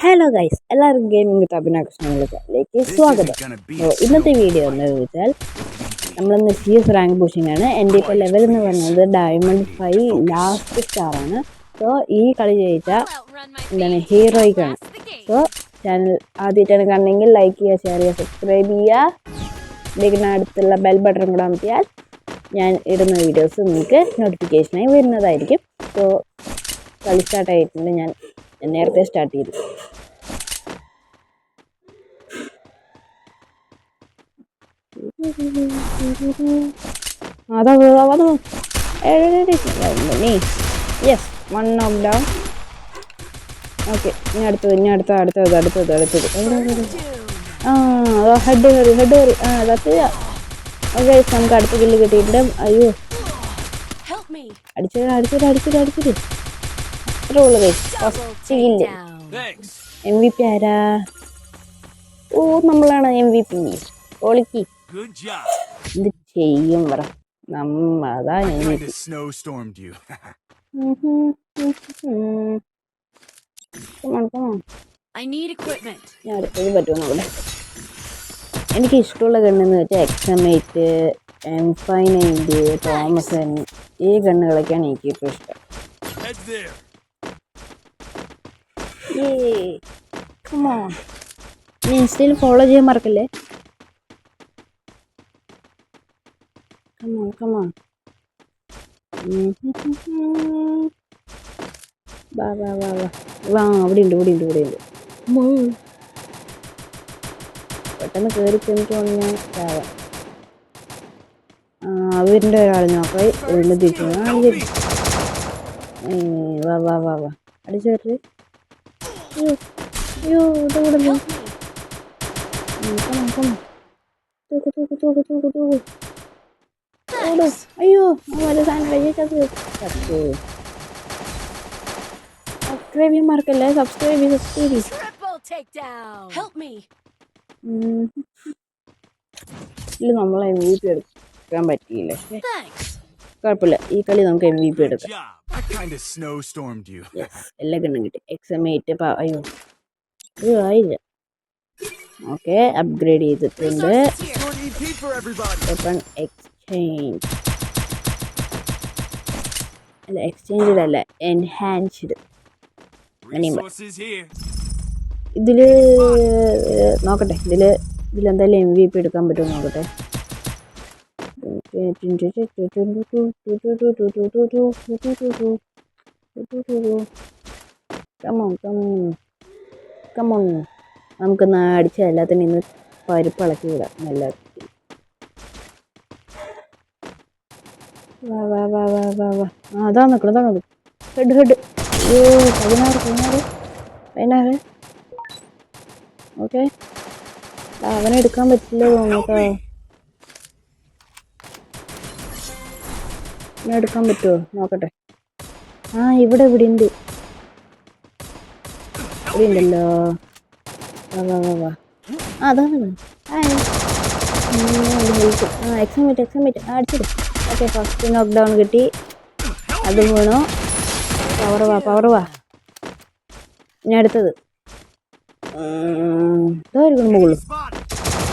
Hello guys, എല്ലാവർക്കും gaming with Abhinav കൃഷ്ണനിലേക്ക് സ്വാഗതം. ഇന്നത്തെ വീഡിയോ എന്ന് ചോദിച്ചാൽ നമ്മളിന്ന് CS റാങ്ക് പുഷിംഗ് ആണ്. എൻ്റെ ഇപ്പോൾ ലെവൽ എന്ന് പറയുന്നത് ഡയമണ്ട് 5 ലാസ്റ്റ് സ്റ്റാർ ആണ്. സോ ഈ കളി ജയിച്ചാൽ എന്താണ് ഹീറോയ്ക്കാണ്. സോ ചാനൽ ആദ്യമായിട്ടാണ് കാണണമെങ്കിൽ ലൈക്ക് ചെയ്യുക, ഷെയർ ചെയ്യുക, സബ്സ്ക്രൈബ് ചെയ്യുക. ഇതിന് അടുത്തുള്ള ബെൽ ബട്ടൺ കൂടെ അമർത്തിയാൽ ഞാൻ ഇടുന്ന വീഡിയോസ് നിങ്ങൾക്ക് നോട്ടിഫിക്കേഷനായി വരുന്നതായിരിക്കും. സോ കളി സ്റ്റാർട്ടായിട്ടുണ്ട്. ഞാൻ നേരത്തെ സ്റ്റാർട്ട് ചെയ്തു. യെസ്, 1 നോക്ക് ഡൗൺ. ഓക്കെ, ഇനി അടുത്തത് ഹെഡ് കയറി. ഓക്കെ, നമുക്ക് അടുത്ത കില്ല് കിട്ടിയിട്ടുണ്ട്. അയ്യോ, അടിച്ചത് അത്രേ ഉള്ളു ഗൈസ്. First kill. MVP ആരാ? ഓ, നമ്മളാണ് MVP. ഒളിക്കി ഇത് ചെയ്യും പറ, നമ്മളതാ ഞാൻ അടുത്തത് പറ്റുമോ നോക്കട്ടെ. എനിക്ക് ഇഷ്ടമുള്ള ഗണ്ണെന്ന് വെച്ചാൽ XM8, M590, തോമസൺ, ഈ ഗണ്ണുകളൊക്കെയാണ് എനിക്കിപ്പോൾ ഇഷ്ടം. ഇൻസ്റ്റയിൽ ഫോളോ ചെയ്യാൻ മറക്കല്ലേ. Come on. വാ, അവിടെ ഉണ്ട്. പെട്ടെന്ന് കയറി ചെന്നിട്ട് ചാവാം. അവരിൻ്റെ ഒരാൾ നോക്കായി വീണ്ടും തിരിച്ചു. വാ അടിച്ചേർത്ത്. അയ്യോ, ഇതൂടെ തൂക്ക്. അയ്യോ, സബ്സ്ക്രൈബ് മറക്കല്ലേ. സബ്സ്ക്രൈബ് ഇതിൽ നമ്മളെ MVP എടുക്കാൻ പറ്റിയില്ലേ. കുഴപ്പമില്ല, ഈ കളി നമുക്ക് MVP എടുക്കാം. എല്ലാ ഗണ്ണും കിട്ടി. XM8 അയ്യോ ആയില്ല. ഓക്കെ, അപ്ഗ്രേഡ് ചെയ്തിട്ടുണ്ട്. വെപ്പൺ എക്സ്ചേഞ്ച് അല്ല, എൻഹാൻസ്ഡ്. ഇതില് നോക്കട്ടെ, ഇതിലെന്തായാലും MVP എടുക്കാൻ പറ്റുമോ നോക്കട്ടെ. കമോൺ നമുക്കൊന്ന് അടിച്ച എല്ലാത്തിനും ഇന്ന് പരിപ്പിളക്കി വിടാം. നല്ല വാ. അതാ നിൽക്കുന്നത്. ഹെഡ് 16. ഓക്കെ, അവനെ എടുക്കാൻ പറ്റില്ല തോന്നുട്ടോ. അവനെ എടുക്കാൻ പറ്റുമോ നോക്കട്ടെ. ഇവിടെ ഉണ്ട്. ഇവിടെ ഉണ്ടല്ലോ. വാ. അതാണ് XM8 അടിച്ചിട്ട്. ഓക്കെ, ഫസ്റ്റ് നോക്ക് ഡൗൺ കിട്ടി. അതും വീണു. പവർ വാ. ഇനി അടുത്തത് ഇതായിരിക്കും മുകളിൽ.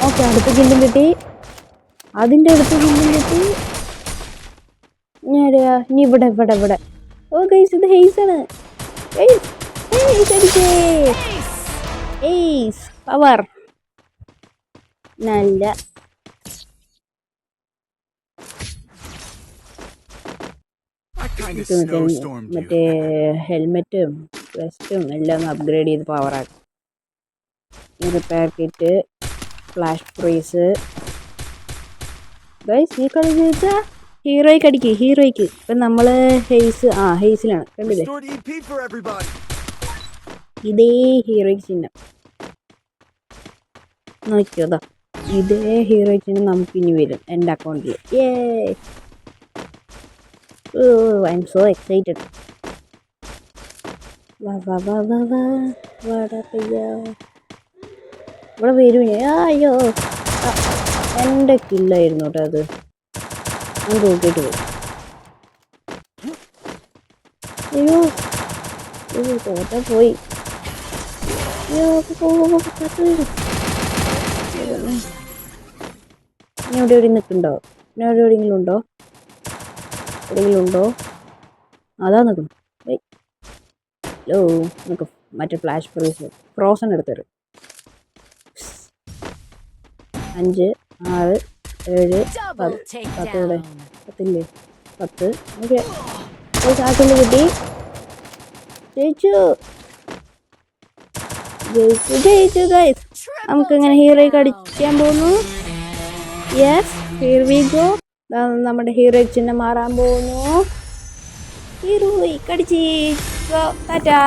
ഓക്കെ, അടുത്ത കില്ലും കിട്ടി. അതിൻ്റെ അടുത്ത കില്ലും കിട്ടി. ഇനി ഇവിടെ. ഓ ഗൈസ്, ഇത് ഹെയ്സാണ്. പവർ നല്ല. മറ്റേ ഹെൽമെറ്റും വെസ്റ്റും എല്ലാം അപ്ഗ്രേഡ് ചെയ്ത് പവറാക്കി. Repair kit, flash freeze. Guys, ഈ കളി ചോദിച്ചാൽ ഹീറോയ്ക്ക് ഇപ്പം നമ്മൾ ഹെയ്സിലാണ് കണ്ടില്ലേ. ഇതേ ഹീറോയ്ക്ക് ചിഹ്നം നോക്കിയോതാ. ഇതേ ഹീറോയ്ക്ക് ചിഹ്നം നമുക്കിനി വരും എൻ്റെ അക്കൗണ്ടിൽ. I M so excited. ഇവിടെ വരും. അയ്യോ, എൻ്റെ കില്ലായിരുന്നു കേട്ടോ അത്. ഞാൻ തൂക്കിയിട്ട് പോയി. അയ്യോ, തോറ്റ പോയി. അയ്യോ ഇനി എവിടെ നിൽക്കുന്നുണ്ടോ? ഇനി എവിടെയെങ്കിലും ഉണ്ടോ? എവിടെയെങ്കിലും ഉണ്ടോ? അതാ നിൽക്കണം. ഹലോ നമുക്ക് മറ്റേ ഫ്ലാഷ് ഫ്രോസൺ എടുത്തരും. 5 6 7 10 10 ഓക്കെ സാക്കിൽ കിട്ടി. ജയിച്ചു ജയിച്ചു ജയിച്ചു ഗൈസ്. നമുക്കിങ്ങനെ ഹീറോയ്ക്ക് അടിക്കാൻ പോകുന്നു. Yes here we go. നമ്മുടെ ഹീറോയ്ക്ക് ചിഹ്നം മാറാൻ പോകുന്നു. ഹീറോയ്ക്ക് അടിച്ച് ടാറ്റാ.